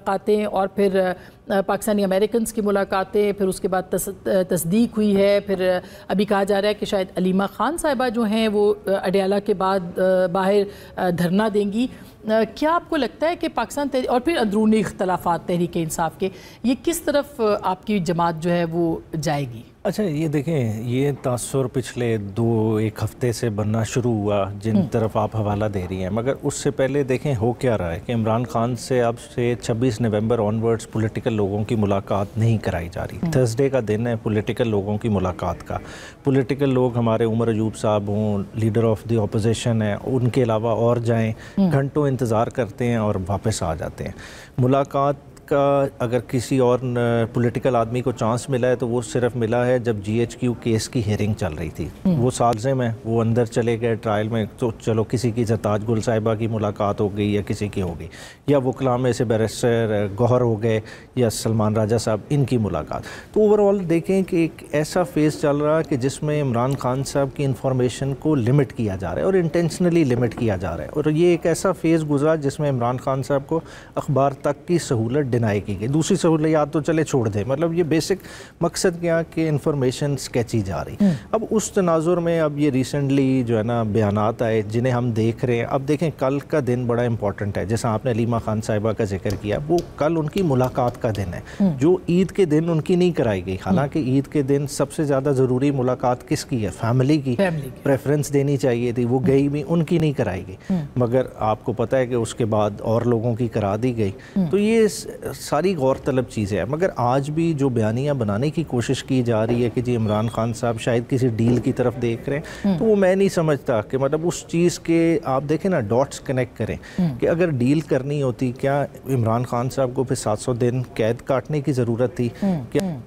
ملاقاتیں اور پھر پاکستانی امریکنز کی ملاقاتیں، پھر اس کے بعد تصدیق ہوئی ہے، پھر ابھی کہا جا رہا ہے کہ شاید علیمہ خان صاحبہ جو ہیں وہ اڈیالہ کے بعد باہر دھرنا دیں گی. کیا آپ کو لگتا ہے کہ پاکستان اور پھر اندرونی اختلافات تحریک انصاف کے، یہ کس طرف آپ کی جماعت جو ہے وہ جائے گی؟ اچھا یہ دیکھیں، یہ تاثر پچھلے ایک ہفتے سے بننا شروع ہوا جن طرف آپ حوالہ دے رہی ہیں، مگر اس سے پہلے دیکھیں ہو کیا رہا ہے کہ عمران خان سے اب سے 26 نومبر آنورڈز پولیٹیکل لوگوں کی ملاقات نہیں کرائی جا رہی. تھرسڈے کا دن ہے پولیٹیکل لوگوں کی ملاقات کا. پولیٹیکل لوگ ہمارے عمر ایوب صاحب ہوں، لیڈر آف دی اپوزیشن ہیں، ان کے علاوہ اور جائیں، گھنٹوں انتظار کرتے ہیں اور واپس آ جاتے ہیں. ملاقات کا اگر کسی اور پولیٹیکل آدمی کو چانس ملا ہے تو وہ صرف ملا ہے جب جی ایچ کیو کیس کی ہیئرنگ چل رہی تھی. وہ سالزم ہے، وہ اندر چلے گئے ٹرائل میں، تو چلو کسی کی زرتاج گل صاحبہ کی ملاقات ہو گئی یا کسی کی ہو گئی، یا وکلاء میں سے بیرسٹر گوہر ہو گئے یا سلمان راجہ صاحب، ان کی ملاقات. تو اوورآل دیکھیں کہ ایک ایسا فیز چل رہا ہے کہ جس میں عمران خان صاحب کی انفارمیشن کو لمٹ کیا جا رہا ہے اور انٹینشنلی لمٹ کیا جا رہا ہے. اور یہ ایک ایسا فیز گزرا جس میں عمران خان صاحب کو اخبار تک کی سہولت کی گئی. دوسری سہولیات تو چلے چھوڑ دیں، مطلب یہ بیسک مقصد کیا کہ انفارمیشن سکیچی جا رہی. اب اس تناظر میں اب یہ ریسنٹلی جو ہے نا بیانات آئے جنہیں ہم دیکھ رہے ہیں. اب دیکھیں کل کا دن بڑا امپورٹنٹ ہے، جیسا آپ نے علیمہ خان صاحبہ کا ذکر کیا، وہ کل ان کی ملاقات کا دن ہے جو عید کے دن ان کی نہیں کرائی گئی. حالانکہ عید کے دن سب سے زیادہ ضروری ملاقات کس کی ہے؟ فیملی کی. پریفرنس دینی چاہیے تھی، وہ گئی بھی، ان کی نہیں کرائی گئی. مگر آپ کو پتہ ہے کہ اس کے بعد اور لوگوں کی کرا دی گئی. تو یہ ساری غور طلب چیزیں ہیں. مگر آج بھی جو بیانیاں بنانے کی کوشش کی جا رہی ہے کہ جی عمران خان صاحب شاید کسی ڈیل کی طرف دیکھ رہے ہیں، تو وہ میں نہیں سمجھتا کہ مطلب اس چیز کے آپ دیکھیں نا ڈاٹس کنیکٹ کریں کہ اگر ڈیل کرنی ہوتی کیا عمران خان صاحب کو پھر 700 دن قید کاٹنے کی ضرورت تھی؟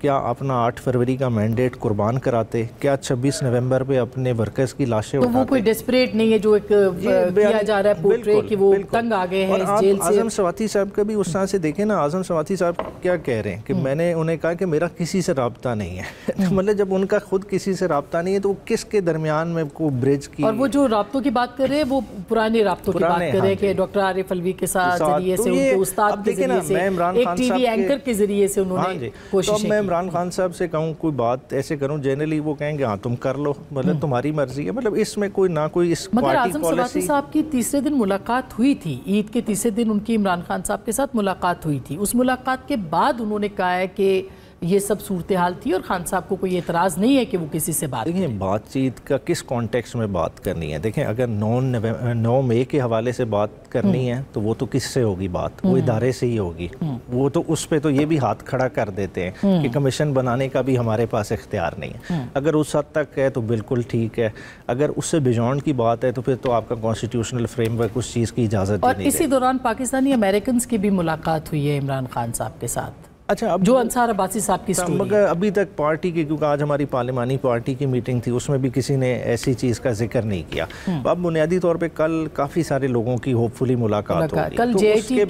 کیا اپنا 8 فروری کا مینڈیٹ قربان کراتے؟ کیا 26 نومبر پہ اپنے ورکرز کی لاشیں اٹھاتے؟ تو وہ کوئی ڈیسپریٹ نہیں ہے جو ایک کیا جا رہا ہے پورٹری کہ وہ تنگ آ گئے ہیں اس جیل سے. اعظم سواتی صاحب کا بھی اس طرح سے دیکھیں نا، اعظم سواتی صاحب کیا کہہ رہے ہیں کہ میں نے انہیں کہا کہ میرا کسی سے رابطہ نہیں ہے. مطلب جب ان کا خود کسی سے رابطہ نہیں ہے تو وہ کس کے درمیان میں کو برج کی. اور وہ جو رابطوں کی بات کر رہے ہیں وہ پرانے رابطوں کی بات کر رہے ہیں کہ ڈاکٹر عارف الوی کے ساتھ ذریعے سے، ان کے استاد کے ذریعے سے، ایک ٹی وی اینکر کے ذریعے سے انہوں نے کوشش کی. تو میں عمران خان صاحب سے کہوں کوئی بات ایسے کروں جنرلی وہ کہیں گے ہاں تم کر لو، مطلب تمہاری مرضی ہے. مطلب اس میں کوئی نہ کوئی اس مگر اعظم سواتی صاحب کی تیسرے دن ملاقات ہوئی تھی، عید کے تیسرے دن ان کی عمران خان صاحب کے ساتھ ملاقات ہوئی تھی. اس ملاقات کے بعد انہوں نے کہا ہے کہ یہ سب صورتحال تھی اور خان صاحب کو کوئی اعتراض نہیں ہے کہ وہ کسی سے بات دیکھیں بات چیت کا کس کانٹیکس میں بات کرنی ہے. دیکھیں اگر 9 مئی کے حوالے سے بات کرنی ہے تو وہ تو کس سے ہوگی بات؟ وہ ادارے سے ہی ہوگی. وہ تو اس پہ تو یہ بھی ہاتھ کھڑا کر دیتے ہیں کہ کمیشن بنانے کا بھی ہمارے پاس اختیار نہیں ہے. اگر اس حد تک ہے تو بالکل ٹھیک ہے، اگر اس سے بیجانڈ کی بات ہے تو پھر تو آپ کا کانسٹیٹیوشنل فریم ورک اس چیز کی اجازت نہیں دے. اور اسی دوران پاکستانی امریکنز کی بھی ملاقات ہوئی ہے عمران خان صاحب کے ساتھ. اچھا اب جو انصار عباسی صاحب کی سٹوری مگر ابھی تک پارٹی کی، کیونکہ آج ہماری پارلیمانی پارٹی کی میٹنگ تھی، اس میں بھی کسی نے ایسی چیز کا ذکر نہیں کیا. اب بنیادی طور پہ کل کافی سارے لوگوں کی ہوپ فلی ملاقات ہوگی. کل جے آئی ٹی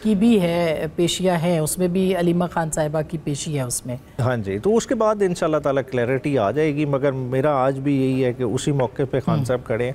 کی بھی ہے، پیشیاں ہیں اس میں بھی، علیمہ خان صاحبہ کی پیشی ہے اس میں. ہاں جی، تو اس کے بعد انشاءاللہ تعالی کلیئرٹی آ جائے گی. مگر میرا آج بھی یہی ہے کہ اسی موقع پہ خان صاحب کھڑے ہیں.